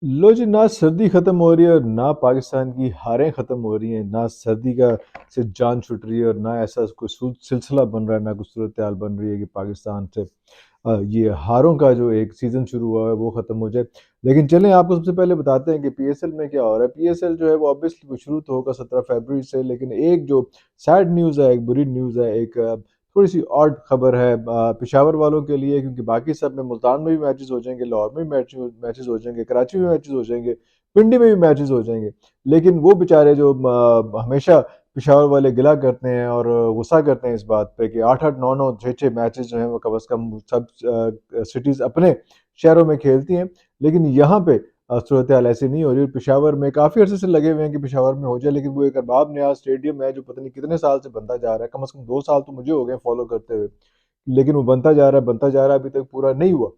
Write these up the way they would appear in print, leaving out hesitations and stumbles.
लो जी, ना सर्दी ख़त्म हो रही है और ना पाकिस्तान की हारें ख़त्म हो रही हैं, ना सर्दी का से जान छूट रही है और ना ऐसा कोई सिलसिला बन रहा है, ना कोई सूरत हाल बन रही है कि पाकिस्तान से ये हारों का जो एक सीज़न शुरू हुआ है वो ख़त्म हो जाए। लेकिन चलें आपको सबसे पहले बताते हैं कि पीएसएल में क्या हो रहा है। पीएसएल जो है वो ऑब्वियसली वो शुरू तो होगा 17 फरवरी से, लेकिन एक जो सैड न्यूज़ है, एक बुरी न्यूज़ है, एक थोड़ी-सी ऑड खबर है पेशावर वालों के लिए, क्योंकि बाकी सब में मुल्तान में भी मैचेज़ हो जाएँगे, लाहौर में भी मैचेज़ हो जाएँगे, कराची में मैचेज़ हो जाएँगे, पिंडी में भी मैचेज़ हो जाएँगे। लेकिन वो बेचारे जो हमेशा पेशावर वाले गिला करते हैं और गुस्सा करते हैं इस बात पे कि 8-8, 9-9, 6-6 मैचेज़ जो हैं वो कम से कम सब सिटीज़ अपने शहरों में खेलती हैं। लेकिन यहाँ पे सूरत हाल ऐसी नहीं हो रही। पेशावर में काफ़ी अरसे से लगे हुए हैं कि पेशावर में हो जाए, लेकिन वो एक अरबाब नियाज़ स्टेडियम है जो पता नहीं कितने साल से बनता जा रहा है, कम से कम 2 साल तो मुझे हो गए फॉलो करते हुए। लेकिन वो बनता जा रहा है, बनता जा रहा है, अभी तक पूरा नहीं हुआ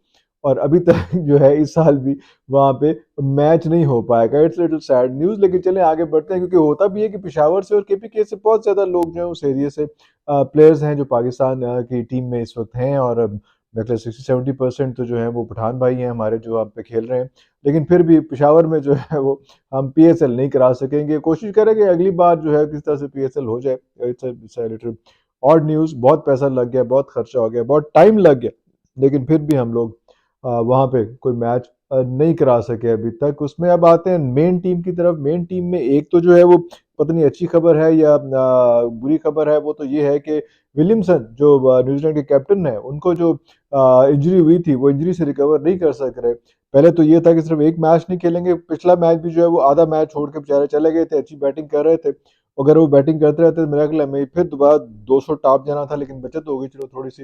और अभी तक जो है इस साल भी वहाँ पे मैच नहीं हो पाएगा। इट्स लिटिल सैड न्यूज़, लेकिन चलें आगे बढ़ते हैं, क्योंकि होता भी है कि पेशावर से और केपीके से बहुत ज़्यादा लोग जो हैं उस एरिया से प्लेयर्स हैं जो पाकिस्तान की टीम में इस वक़्त हैं और मेरे ख्याल 60-70% तो जो हैं वो पठान भाई हैं हमारे जो वहाँ पे खेल रहे हैं। लेकिन फिर भी पेशावर में जो है वो हम पीएसएल नहीं करा सकेंगे। कोशिश करेंगे अगली बार जो है किस तरह से पीएसएल हो जाए। It's a little odd news, बहुत पैसा लग गया, बहुत खर्चा हो गया, बहुत टाइम लग गया, लेकिन फिर भी हम लोग वहाँ पे कोई मैच नहीं करा सके अभी तक। उसमें अब आते हैं मेन टीम की तरफ। मेन टीम में एक तो जो है वो पता नहीं अच्छी खबर है या बुरी खबर है, वो तो ये है कि विलियमसन जो न्यूजीलैंड के कैप्टन हैं, उनको जो इंजरी हुई थी, वो इंजरी से रिकवर नहीं कर सक रहे। पहले तो ये था कि सिर्फ एक मैच नहीं खेलेंगे, पिछला मैच भी जो है वो आधा मैच छोड़ के बेचारे चले गए थे, अच्छी बैटिंग कर रहे थे। अगर वो बैटिंग करते रहते तो मेरा ख्याल है हमें फिर दोबारा 200 टॉप जाना था, लेकिन बचत हो गई चलो थोड़ी-सी।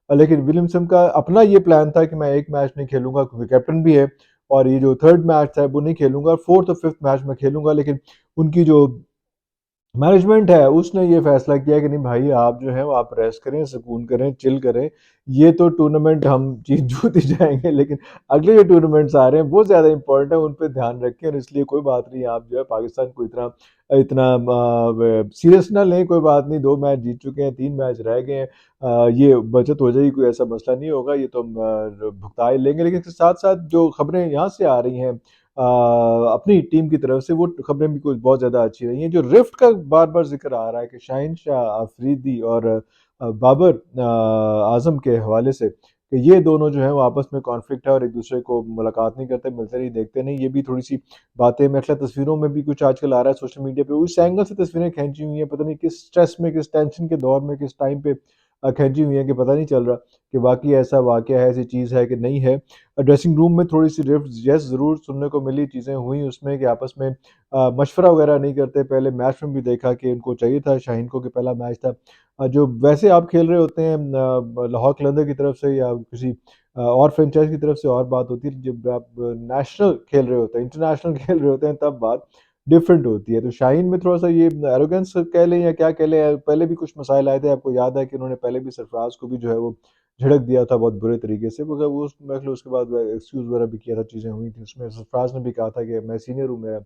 लेकिन विलियमसन का अपना ये प्लान था कि मैं एक मैच नहीं खेलूँगा, क्योंकि कैप्टन भी है और ये जो थर्ड मैच था वो नहीं खेलूँगा, फोर्थ और फिफ्थ मैच मैं खेलूँगा। लेकिन उनकी जो मैनेजमेंट है उसने ये फैसला किया कि नहीं भाई, आप जो है वो आप रेस्ट करें, सुकून करें, चिल करें। ये तो टूर्नामेंट हम जीत ही जाएँगे, लेकिन अगले जो टूर्नामेंट्स आ रहे हैं वो ज़्यादा इम्पोर्टेंट है, उन पे ध्यान रखें और इसलिए कोई बात नहीं, आप जो है पाकिस्तान को इतना इतना सीरियस ना लें, कोई बात नहीं, 2 मैच जीत चुके हैं, 3 मैच रह गए हैं। ये बचत हो जाएगी, कोई ऐसा मसला नहीं होगा, ये तो हम भुगता ही लेंगे। लेकिन इसके साथ-साथ जो खबरें यहाँ से आ रही हैं अपनी टीम की तरफ से, वो खबरें भी कुछ बहुत ज़्यादा अच्छी रही हैं। जो रिफ्ट का बार-बार ज़िक्र आ रहा है कि शाहीन शाह अफरीदी और बाबर आज़म के हवाले से कि ये दोनों जो हैं वो आपस में कॉन्फ्लिक्ट है और एक-दूसरे को मुलाकात नहीं करते, मिलते नहीं, देखते नहीं। ये भी थोड़ी-सी बातें मेरे ख्याल तस्वीरों में भी कुछ आजकल आ रहा है सोशल मीडिया पे। उस एंगल से तस्वीरें खींची हुई हैं, पता नहीं किस स्ट्रेस में, किस टेंशन के दौर में, किस टाइम पे खींची हुई हैं कि पता नहीं चल रहा कि वाक़ई ऐसा वाक़या है, ऐसी चीज़ है कि नहीं है। ड्रेसिंग रूम में थोड़ी-सी रिफ्ट येस ज़रूर सुनने को मिली, चीज़ें हुई उसमें कि आपस में मशवरा वगैरह नहीं करते। पहले मैच में भी देखा कि उनको चाहिए था शाहीन को कि पहला मैच था जो वैसे आप खेल रहे होते हैं लाहौर कलंदर की तरफ से या किसी और फ्रेंचाइज़ की तरफ से और बात होती है, जब आप नेशनल खेल रहे होते हैं, इंटरनेशनल खेल रहे होते हैं तब बात डिफरेंट होती है। तो शाहीन में थोड़ा-सा ये एरोगेंस कह लें या क्या कह लें, पहले भी कुछ मसाइल आए थे, आपको याद है कि उन्होंने पहले भी सरफराज को भी जो है वो झिड़क दिया था बहुत बुरे तरीके से, मगर वो मेरे ख्याल उसके बाद एक्सक्यूज़ वगैरह भी किया था, चीज़ें हुई थी उसमें। सरफराज ने भी कहा था कि मैं सीनियर हूँ, मेरा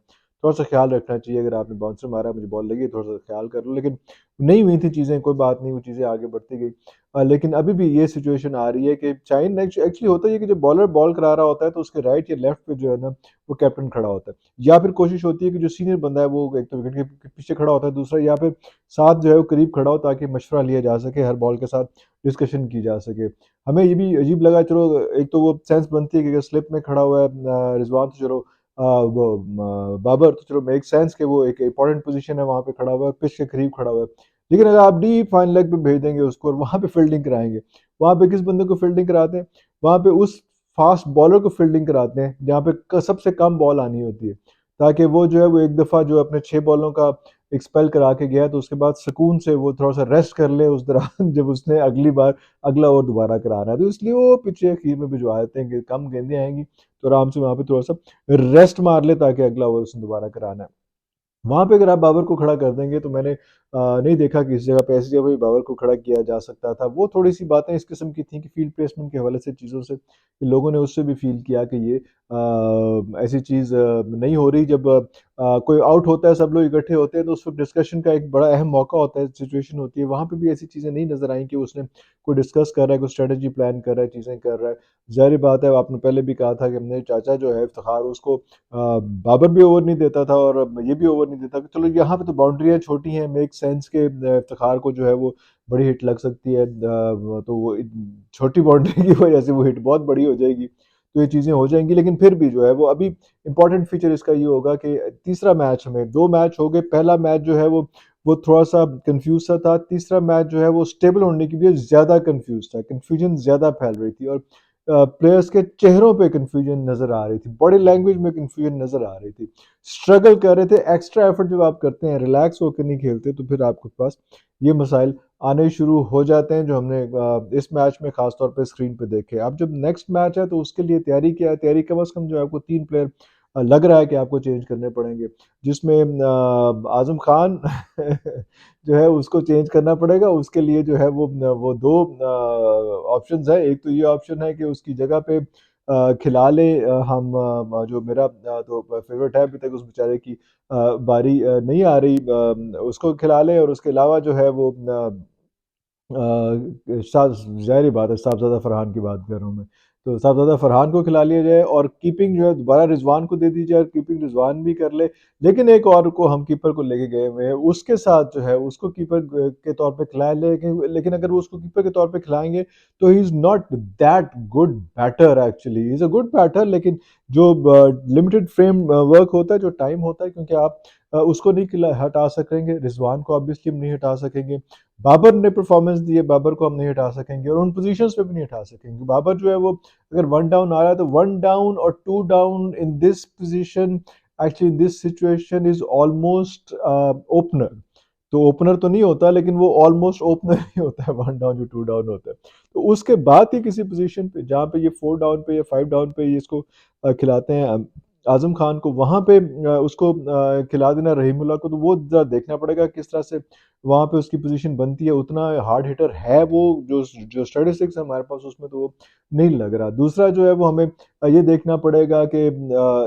थोड़ा-सा ख़्याल रखना चाहिए, अगर आपने बाउंसर मारा, मुझे बॉल लगी, थोड़ा-सा ख़्याल कर लो। लेकिन नहीं हुई थी चीज़ें, कोई बात नहीं, वो चीज़ें आगे बढ़ती गई। लेकिन अभी भी ये सिचुएशन आ रही है कि शाहीन एक्चुअली होता ये है कि जब बॉलर बॉल करा रहा होता है तो उसके राइट या लेफ्ट पे जो है ना वो कैप्टन खड़ा होता है। या फिर कोशिश होती है कि जो सीनियर बंदा है वो एक तो विकेट के पीछे खड़ा होता है, दूसरा या फिर साथ जो है वो करीब खड़ा हो ताकि मशवरा लिया जा सके, हर बॉल के साथ डिस्कशन की जा सके। हमें ये भी अजीब लगा, चलो एक तो वो सेंस बनती है कि अगर स्लिप में खड़ा हुआ है रिजवान, तो चलो वो बाबर तो चलो मेक सेंस कि वो एक इंपॉर्टेंट पोजीशन है, वहाँ पे खड़ा हुआ है, पिच के करीब खड़ा हुआ है। लेकिन अगर आप डीप फाइन लेग पे भेज देंगे उसको और वहाँ पे फील्डिंग कराएँगे, वहाँ पे किस बंदे को फील्डिंग कराते हैं? वहाँ पे उस फास्ट बॉलर को फील्डिंग कराते हैं, जहाँ पे सबसे कम बॉल आनी होती है। ताकि वो जो है वो एक दफ़ा जो अपने 6 बॉलों का एक स्पेल करा के गया है, तो उसके बाद सुकून से वो थोड़ा-सा रेस्ट कर ले उस दौरान जब उसने अगली बार अगला ओवर दोबारा कराना है। तो इसलिए वो पिछले अखीर में भिजवा देते हैं कि कम गेंदें आएँगी, तो आराम से वहाँ पे थोड़ा-सा रेस्ट मार ले ताकि अगला ओवर उसने दोबारा कराना है। वहाँ पे अगर आप बाबर को खड़ा कर देंगे, तो मैंने नहीं देखा कि इस जगह पे ऐसी जगह पे बाबर को खड़ा किया जा सकता था। वो थोड़ी-सी बातें इस किस्म की थी कि फ़ील्ड प्लेसमेंट के हवाले से चीज़ों से कि लोगों ने उससे भी फ़ील किया कि ये ऐसी चीज़ नहीं हो रही। जब कोई आउट होता है, सब लोग इकट्ठे होते हैं, तो उस वक़्त डिस्कशन का एक बड़ा अहम मौका होता है, सिचुएशन होती है। वहाँ पे भी ऐसी चीज़ें नहीं नज़र आईं कि उसने कोई डिस्कस कर रहा है, कोई स्ट्रैटेजी प्लान कर रहा है, चीज़ें कर रहा है। ज़ाहिर-सी बात है, आपने पहले भी कहा था कि अपने चाचा जो है इफ्तिखार, उसको बाबर भी ओवर नहीं देता था और ये भी ओवर नहीं देता। चलो यहाँ पे तो बाउंड्रियाँ छोटी हैं, मेक सेंस के इफ्तिखार को जो है वो बड़ी हिट लग सकती है। तो वो छोटी बाउंड्री की वजह से वो हिट बहुत बड़ी हो जाएगी। तो ये चीज़ें हो जाएँगी, लेकिन फिर भी जो है वो अभी इम्पोर्टेंट फीचर इसका ये होगा कि तीसरा मैच हमें 2 मैच हो गए। पहला मैच जो है वो थोड़ा-सा कन्फ्यूज़ सा था। तीसरा मैच जो है वो स्टेबल होने की वजह ज़्यादा कन्फ्यूज़ था। कन्फ्यूजन ज़्यादा फैल रही थी और प्लेयर्स के चेहरों पे कन्फ्यूजन नज़र आ रही थी। बॉडी लैंग्वेज में कन्फ्यूजन नज़र आ रही थी। स्ट्रगल कर रहे थे। एक्स्ट्रा एफर्ट जब आप करते हैं, रिलैक्स होकर नहीं खेलते, तो फिर आपके पास ये मसाइल आने शुरू हो जाते हैं, जो हमने इस मैच में ख़ास तौर पे स्क्रीन पे देखे। अब जब नेक्स्ट मैच है तो उसके लिए तैयारी क्या है? तैयारी कम से कम जो है आपको 3 प्लेयर लग रहा है कि आपको चेंज करने पड़ेंगे। जिसमें आज़म खान जो है उसको चेंज करना पड़ेगा। उसके लिए जो है वो 2 ऑप्शंस हैं। एक तो ये ऑप्शन है कि उसकी जगह पे खिला लें हम जो मेरा तो फ़ेवरेट है अभी तक, उस बेचारे की बारी नहीं आ रही, उसको खिला लें। और उसके अलावा जो है वो शाह ज़ाहिर-सी बात है, साहबज़ादा फरहान की बात कर रहा हूँ मैं। तो साहबज़ादा फरहान को खिला लिया जाए और कीपिंग जो है दोबारा रिज़वान को दे दी जाए और कीपिंग रिज़वान भी कर ले। लेकिन एक और को हम कीपर को लेके गए हुए हैं, उसके साथ जो है उसको कीपर के तौर पे खिलाया लेकिन अगर वो उसको कीपर के तौर पे खिलाएँगे तो he is not that good batter actually. He is a good batter, लेकिन जो लिमिटेड फ्रेम वर्क होता है, जो टाइम होता है, क्योंकि आप उसको नहीं हटा सकेंगे, रिज़वान को ऑब्वियसली हम नहीं हटा सकेंगे। बाबर ने परफॉर्मेंस दी है, बाबर को हम नहीं हटा सकेंगे और उन पोजीशंस पे भी नहीं हटा सकेंगे। बाबर जो है वो अगर 1 डाउन आ रहा है तो 1 डाउन और 2 down in this position, actually in this situation is almost opener. तो ओपनर तो नहीं होता, लेकिन वो ऑलमोस्ट ओपनर ही होता है, 1 डाउन जो 2 डाउन होता है। तो उसके बाद ही किसी पोजीशन पे जहाँ पे ये 4 डाउन पे या 5 डाउन पे ये इसको खिलाते हैं आज़म खान को, वहाँ पे उसको खिला देना रहीमुल्लाह को, तो वो ज़रा देखना पड़ेगा किस तरह से वहाँ पे उसकी पोज़ीशन बनती है। उतना हार्ड हिटर है वो, जो स्टैटिस्टिक्स है हमारे पास उसमें तो वो नहीं लग रहा। दूसरा जो है वो हमें ये देखना पड़ेगा कि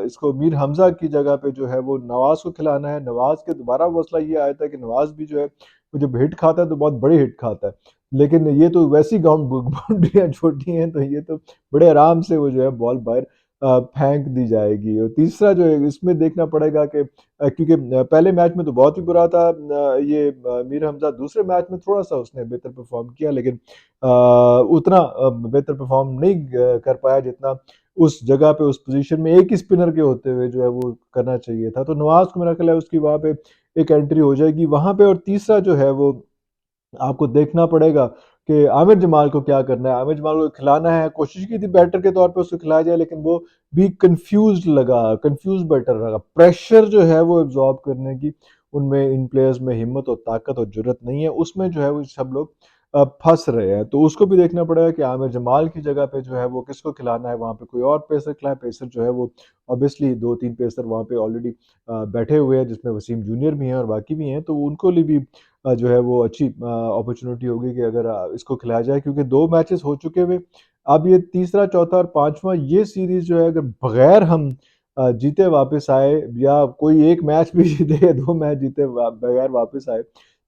इसको मीर हमज़ा की जगह पे जो है वो नवाज़ को खिलाना है। नवाज़ के दोबारा मसला ये आया था कि नवाज़ भी जो है वो जब हिट खाता है तो बहुत बड़ी हिट खाता है। लेकिन ये तो वैसी बाउंड्रियाँ छोटी हैं, तो ये तो बड़े आराम से वो जो है बॉल बाहर फेंक दी जाएगी। और तीसरा जो है इसमें देखना पड़ेगा कि क्योंकि पहले मैच में तो बहुत ही बुरा था ये मीर हमज़ा। दूसरे मैच में थोड़ा-सा उसने बेहतर परफ़ॉर्म किया, लेकिन उतना बेहतर परफ़ॉर्म नहीं कर पाया जितना उस जगह पे, उस पोज़ीशन में एक ही स्पिनर के होते हुए जो है वो करना चाहिए था। तो नवाज़ को मेरा ख़्याल है उसकी वहाँ पे एक एंट्री हो जाएगी वहाँ पे। और तीसरा जो है वो आपको देखना पड़ेगा कि आमिर जमाल को क्या करना है। आमिर जमाल को खिलाना है, कोशिश की थी बैटर के तौर पे उसको खिलाया जाए, लेकिन वो भी कन्फ्यूज़्ड बैटर लगा। प्रेशर जो है वो एब्ज़ॉर्ब करने की उनमें, इन प्लेयर्स में हिम्मत और ताकत और जुर्रत नहीं है। उसमें जो है वो सब लोग फँस रहे हैं। तो उसको भी देखना पड़ेगा कि आमिर जमाल की जगह पे जो है वो किसको खिलाना है, वहाँ पे कोई और पेसर खिलाएँ। पेसर जो है वो ऑब्वियसली 2-3 पेसर वहाँ पे ऑलरेडी बैठे हुए हैं, जिसमें वसीम जूनियर भी हैं और बाकी भी हैं। तो उनको लिए भी जो है वो अच्छी अपॉर्चुनिटी होगी कि अगर इसको खिलाया जाए, क्योंकि 2 मैचेस हो चुके हुए। अब ये तीसरा, चौथा और पाँचवाँ ये सीरीज़ जो है अगर बगैर हम जीते वापस आए, या कोई 1 मैच भी जीते या 2 मैच जीते बगैर वापस आए,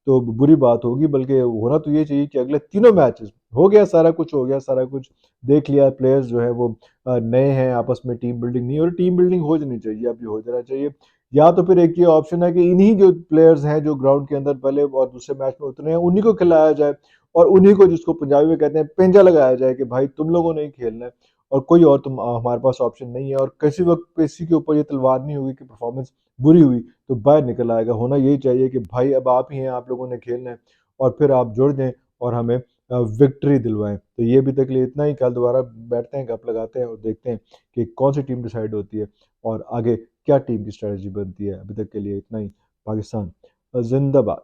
तो बुरी बात होगी। बल्कि होना तो ये चाहिए कि अगले तीनों मैचेस हो गया, सारा कुछ हो गया, सारा कुछ देख लिया, प्लेयर्स जो है वो नए हैं, आपस में टीम बिल्डिंग नहीं हो रही, टीम बिल्डिंग हो जानी चाहिए, अब ये हो जाना चाहिए। या तो फिर एक ये ऑप्शन है कि इन्हीं जो प्लेयर्स हैं जो ग्राउंड के अंदर पहले और दूसरे मैच में उतरे हैं, उन्हीं को खिलाया जाए और उन्हीं को, जिसको पंजाबी में कहते हैं, पेंजा लगाया जाए कि भाई तुम लोगों ने ही खेलना है और कोई और हमारे पास ऑप्शन नहीं है। और किसी वक्त किसी के ऊपर ये तलवार नहीं होगी कि परफॉर्मेंस बुरी हुई तो बाहर निकल आएगा। होना यही चाहिए कि भाई अब आप ही हैं, आप लोगों ने खेलना है और फिर आप जुड़ जाएं और हमें विक्ट्री दिलवाएं। तो ये अभी तक के लिए इतना ही। कल दोबारा बैठते हैं, गप लगाते हैं और देखते हैं कि कौन सी टीम डिसाइड होती है और आगे क्या टीम की स्ट्रैटेजी बनती है। अभी तक के लिए इतना ही। पाकिस्तान जिंदाबाद।